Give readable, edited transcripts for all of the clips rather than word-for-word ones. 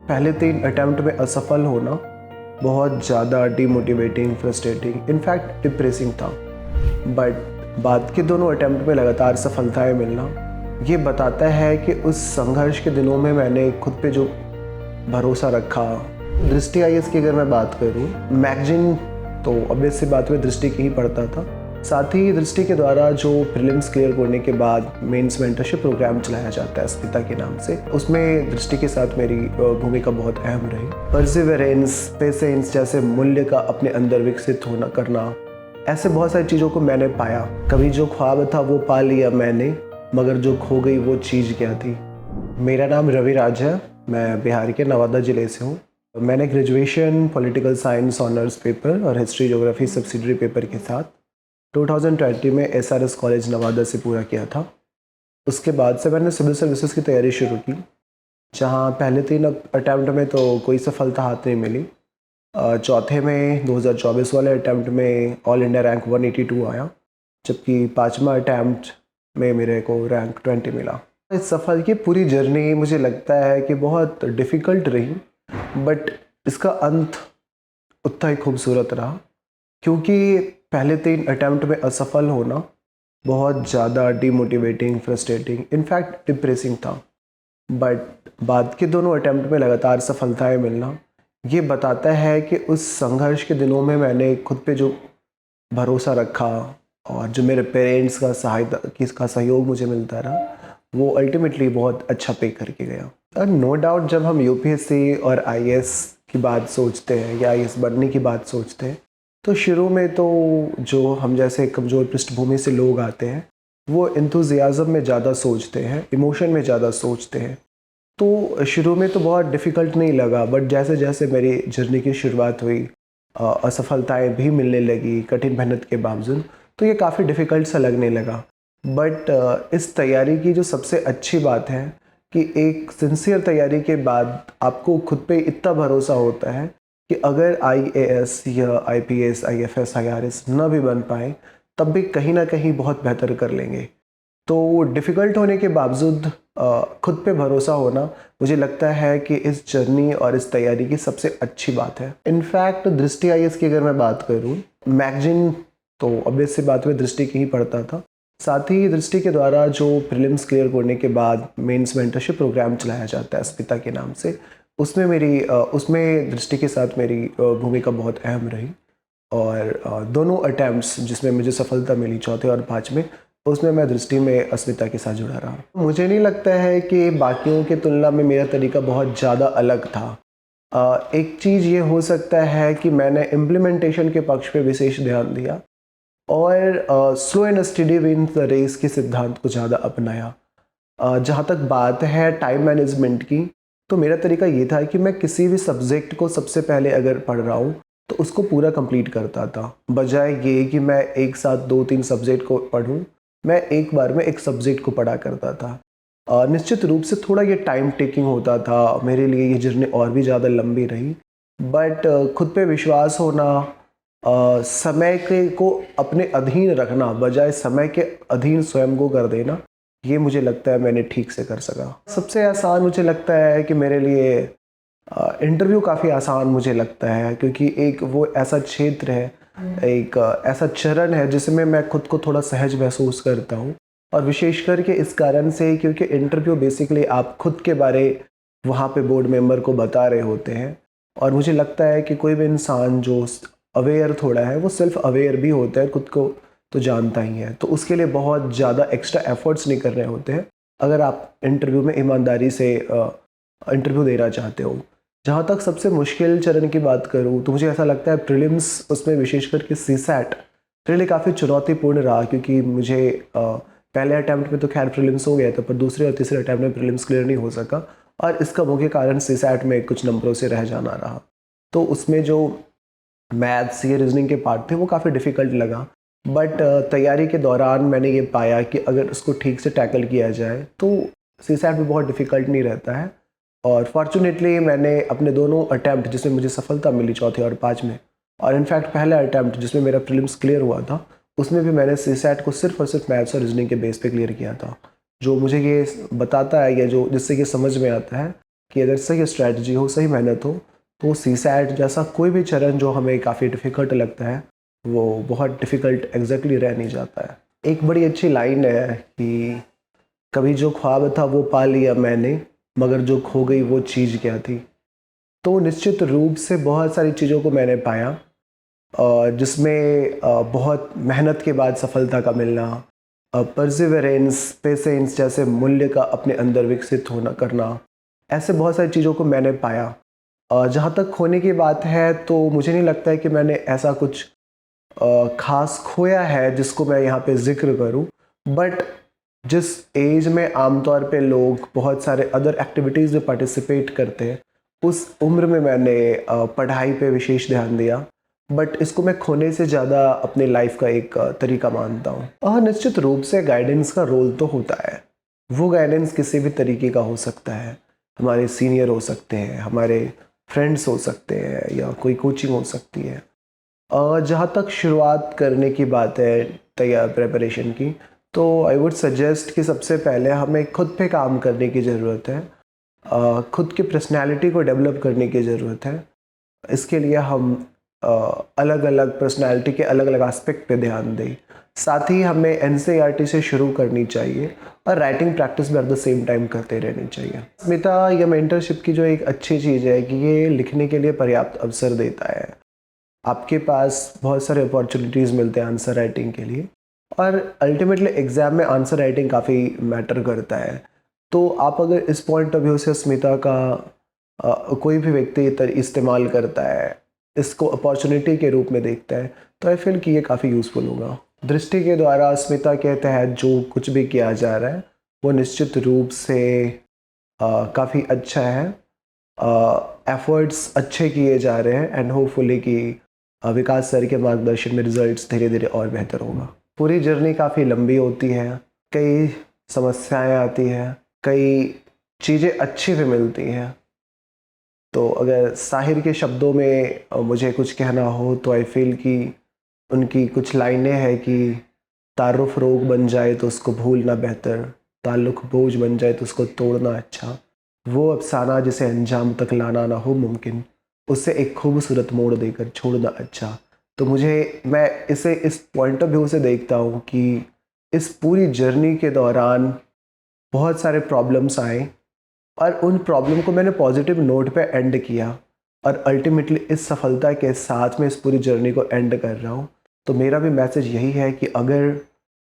पहले 3 अटेम्प्ट में असफल होना बहुत ज़्यादा डिमोटिवेटिंग, फ्रस्ट्रेटिंग, इनफैक्ट डिप्रेसिंग था। बट बाद के दोनों अटेम्प्ट में लगातार सफलताएं मिलना ये बताता है कि उस संघर्ष के दिनों में मैंने खुद पे जो भरोसा रखा। दृष्टि आईएएस की अगर मैं बात करूँ, मैगजीन तो ऑब्वियस सी बात में दृष्टि की ही पढ़ता था। साथ ही दृष्टि के द्वारा जो प्रीलिम्स क्लियर करने के बाद मेंस मेंटरशिप प्रोग्राम चलाया जाता है अस्मिता के नाम से, उसमें दृष्टि के साथ मेरी भूमिका बहुत अहम रही। परसिवरेंस, पेशेंस जैसे मूल्य का अपने अंदर विकसित होना करना, ऐसे बहुत सारी चीज़ों को मैंने पाया। कभी जो ख्वाब था वो पा लिया मैंने, मगर जो खो गई वो चीज़ क्या थी। मेरा नाम रवि राज है, मैं बिहार के नवादा ज़िले से हूँ। मैंने graduation political science honours paper और हिस्ट्री ज्योग्राफी सब्सिडरी पेपर के साथ 2020 में एसआरएस कॉलेज नवादा से पूरा किया था। उसके बाद से मैंने सिविल सर्विसेज की तैयारी शुरू की, जहाँ पहले 3 अटैम्प्ट में तो कोई सफलता हाथ नहीं मिली। चौथे में 2024 वाले अटैम्प्ट में ऑल इंडिया रैंक 182 आया, जबकि 5वां अटैम्प्ट में मेरे को रैंक 20 मिला। इस सफ़र की पूरी जर्नी मुझे लगता है कि बहुत डिफ़िकल्ट रही, बट इसका अंत उतना ही खूबसूरत रहा, क्योंकि पहले 3 अटैम्प्ट में असफल होना बहुत ज़्यादा डिमोटिवेटिंग, फ्रस्ट्रेटिंग, इनफैक्ट डिप्रेसिंग था। बट बाद के दोनों अटैम्प्ट में लगातार सफलताएं मिलना ये बताता है कि उस संघर्ष के दिनों में मैंने खुद पे जो भरोसा रखा और जो मेरे पेरेंट्स का सहायता किसका सहयोग मुझे मिलता रहा, वो अल्टीमेटली बहुत अच्छा पे करके गया। नो डाउट जब हम यूपीएससी और आईएएस की बात सोचते हैं या आईएएस बनने की बात सोचते हैं, तो शुरू में तो जो हम जैसे कमज़ोर पृष्ठभूमि से लोग आते हैं वो एंथुजियाज़म में ज़्यादा सोचते हैं, इमोशन में ज़्यादा सोचते हैं। तो शुरू में तो बहुत डिफ़िकल्ट नहीं लगा, बट जैसे जैसे मेरी जर्नी की शुरुआत हुई, असफलताएं भी मिलने लगी कठिन मेहनत के बावजूद, तो ये काफ़ी डिफ़िकल्ट सा लगने लगा। बट इस तैयारी की जो सबसे अच्छी बात है कि एक सिंसियर तैयारी के बाद आपको खुद पे इतना भरोसा होता है कि अगर आईएएस या आईपीएस, आईएफएस, आईआरएस न भी बन पाए, तब भी कहीं ना कहीं बहुत बेहतर कर लेंगे। तो डिफ़िकल्ट होने के बावजूद खुद पे भरोसा होना मुझे लगता है कि इस जर्नी और इस तैयारी की सबसे अच्छी बात है। इनफैक्ट दृष्टि आईएएस की अगर मैं बात करूँ, मैगजीन तो ऑब्वियस सी बात में दृष्टि की ही पढ़ता था। साथ ही दृष्टि के द्वारा जो प्रीलिम्स क्लियर करने के बाद मेंस मेंटरशिप प्रोग्राम चलाया जाता है अस्मिता के नाम से, उसमें दृष्टि के साथ मेरी भूमिका बहुत अहम रही। और दोनों अटैम्प्ट्स जिसमें मुझे सफलता मिली, चौथे और 5वें, उसमें मैं दृष्टि में अस्मिता के साथ जुड़ा रहा। मुझे नहीं लगता है कि बाकियों की तुलना में मेरा तरीका बहुत ज़्यादा अलग था। एक चीज़ ये हो सकता है कि मैंने इम्प्लीमेंटेशन के पक्ष पे विशेष ध्यान दिया और slow and steady wins the race के सिद्धांत को ज़्यादा अपनाया। जहाँ तक बात है टाइम मैनेजमेंट की, तो मेरा तरीका ये था कि मैं किसी भी सब्जेक्ट को सबसे पहले अगर पढ़ रहा हूँ तो उसको पूरा कंप्लीट करता था, बजाय ये कि मैं एक साथ 2-3 सब्जेक्ट को पढूं। मैं एक बार में एक सब्जेक्ट को पढ़ा करता था। निश्चित रूप से थोड़ा ये टाइम टेकिंग होता था, मेरे लिए ये जर्नी और भी ज़्यादा लंबी रही, बट खुद पे विश्वास होना, समय के को अपने अधीन रखना बजाय समय के अधीन स्वयं को कर देना, ये मुझे लगता है मैंने ठीक से कर सका। सबसे आसान मुझे लगता है कि मेरे लिए इंटरव्यू काफ़ी आसान मुझे लगता है, क्योंकि एक वो ऐसा क्षेत्र है, एक ऐसा चरण है जिसमें मैं खुद को थोड़ा सहज महसूस करता हूँ। और विशेष करके इस कारण से क्योंकि इंटरव्यू बेसिकली आप खुद के बारे वहाँ पे बोर्ड मेंबर को बता रहे होते हैं, और मुझे लगता है कि कोई भी इंसान जो अवेयर थोड़ा है वो सेल्फ अवेयर भी होता है, खुद को तो जानता ही है, तो उसके लिए बहुत ज़्यादा एक्स्ट्रा एफर्ट्स नहीं करने होते हैं अगर आप इंटरव्यू में ईमानदारी से इंटरव्यू देना चाहते हो। जहाँ तक सबसे मुश्किल चरण की बात करूँ तो मुझे ऐसा लगता है प्रीलिम्स, उसमें विशेष करके सीसैट मेरे लिए काफ़ी चुनौतीपूर्ण रहा, क्योंकि मुझे पहले अटैम्प्ट में तो खैर प्रीलिम्स हो गया था, पर दूसरे और तीसरे अटैम्प्ट में प्रीलिम्स क्लियर नहीं हो सका, और इसका मुख्य कारण सीसैट में कुछ नंबरों से रह जाना रहा। तो उसमें जो मैथ्स या रीजनिंग के पार्ट थे वो काफ़ी डिफ़िकल्ट लगा, बट तैयारी के दौरान मैंने ये पाया कि अगर उसको ठीक से टैकल किया जाए तो सीसैट भी बहुत डिफ़िकल्ट नहीं रहता है। और फॉर्चुनेटली मैंने अपने दोनों अटैम्प्ट जिसमें मुझे सफलता मिली, चौथे और 5वें, और इनफैक्ट पहला अटैम्प्ट जिसमें मेरा प्रीलिम्स क्लियर हुआ था, उसमें भी मैंने सीसैट को सिर्फ और सिर्फ मैथ्स और रीजनिंग के बेस पे क्लियर किया था, जो मुझे ये बताता है या जो जिससे ये समझ में आता है कि अगर सही स्ट्रैटेजी हो, सही मेहनत हो, तो सीसैट जैसा कोई भी चरण जो हमें काफ़ी डिफ़िकल्ट लगता है वो बहुत डिफ़िकल्ट एग्जैक्टली रह नहीं जाता है। एक बड़ी अच्छी लाइन है कि कभी जो ख्वाब था वो पा लिया मैंने, मगर जो खो गई वो चीज़ क्या थी। तो निश्चित रूप से बहुत सारी चीज़ों को मैंने पाया, जिसमें बहुत मेहनत के बाद सफलता का मिलना, परसिवरेंस, पेशेंस जैसे मूल्य का अपने अंदर विकसित होना करना, ऐसे बहुत सारी चीज़ों को मैंने पाया। जहाँ तक खोने की बात है तो मुझे नहीं लगता है कि मैंने ऐसा कुछ खास खोया है जिसको मैं यहाँ पे ज़िक्र करूँ। बट जिस एज में आमतौर पे लोग बहुत सारे अदर एक्टिविटीज़ में पार्टिसिपेट करते हैं, उस उम्र में मैंने पढ़ाई पे विशेष ध्यान दिया। बट इसको मैं खोने से ज़्यादा अपनी लाइफ का एक तरीका मानता हूँ। निश्चित रूप से गाइडेंस का रोल तो होता है। वो गाइडेंस किसी भी तरीके का हो सकता है। हमारे सीनियर हो सकते हैं, हमारे फ्रेंड्स हो सकते हैं, या कोई कोचिंग हो सकती है। जहाँ तक शुरुआत करने की बात है तैयार प्रिपरेशन की, तो आई वुड सजेस्ट कि सबसे पहले हमें खुद पे काम करने की ज़रूरत है। खुद की पर्सनैलिटी को डेवलप करने की ज़रूरत है। इसके लिए हम अलग अलग पर्सनैलिटी के अलग अलग एस्पेक्ट पे ध्यान दें। साथ ही हमें एनसीईआरटी से शुरू करनी चाहिए और राइटिंग प्रैक्टिस भी एट द सेम टाइम करते रहनी चाहिए। स्मिता या मेंटरशिप की जो एक अच्छी चीज़ है कि ये लिखने के लिए पर्याप्त अवसर देता है। आपके पास बहुत सारे अपॉर्चुनिटीज़ मिलते हैं आंसर राइटिंग के लिए, और अल्टीमेटली एग्ज़ाम में आंसर राइटिंग काफ़ी मैटर करता है। तो आप अगर इस पॉइंट ऑफ व्यू से स्मिता का कोई भी व्यक्ति इस्तेमाल करता है, इसको अपॉर्चुनिटी के रूप में देखता है, तो आई फील कि ये काफ़ी यूज़फुल होगा। दृष्टि के द्वारा स्मिता के तहत जो कुछ भी किया जा रहा है वो निश्चित रूप से काफ़ी अच्छा है। एफर्ट्स अच्छे किए जा रहे हैं एंड होपफुली कि विकास सर के मार्गदर्शन में रिजल्ट्स धीरे धीरे और बेहतर होगा। पूरी जर्नी काफ़ी लंबी होती है, कई समस्याएं आती हैं, कई चीज़ें अच्छी भी मिलती हैं। तो अगर साहिर के शब्दों में मुझे कुछ कहना हो तो आई फील कि उनकी कुछ लाइनें हैं कि तारुफ रोग बन जाए तो उसको भूलना बेहतर, ताल्लुक बोझ बन जाए तो उसको तोड़ना अच्छा, वो अफसाना जिसे अंजाम तक लाना ना हो मुमकिन, उससे एक खूबसूरत मोड़ देकर छोड़ना अच्छा। तो मैं इसे इस पॉइंट ऑफ व्यू से देखता हूँ कि इस पूरी जर्नी के दौरान बहुत सारे प्रॉब्लम्स आए और उन प्रॉब्लम को मैंने पॉजिटिव नोट पे एंड किया, और अल्टीमेटली इस सफलता के साथ में इस पूरी जर्नी को एंड कर रहा हूँ। तो मेरा भी मैसेज यही है कि अगर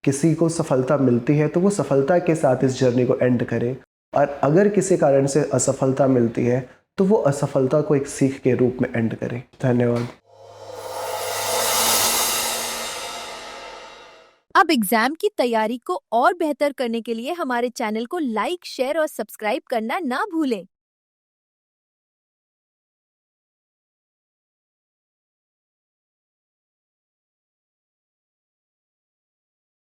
किसी को सफलता मिलती है तो वो सफलता के साथ इस जर्नी को एंड करे, और अगर किसी कारण से असफलता मिलती है तो वो असफलता को एक सीख के रूप में एंड करे। धन्यवाद। अब एग्जाम की तैयारी को और बेहतर करने के लिए हमारे चैनल को लाइक, शेयर और सब्सक्राइब करना ना भूलें।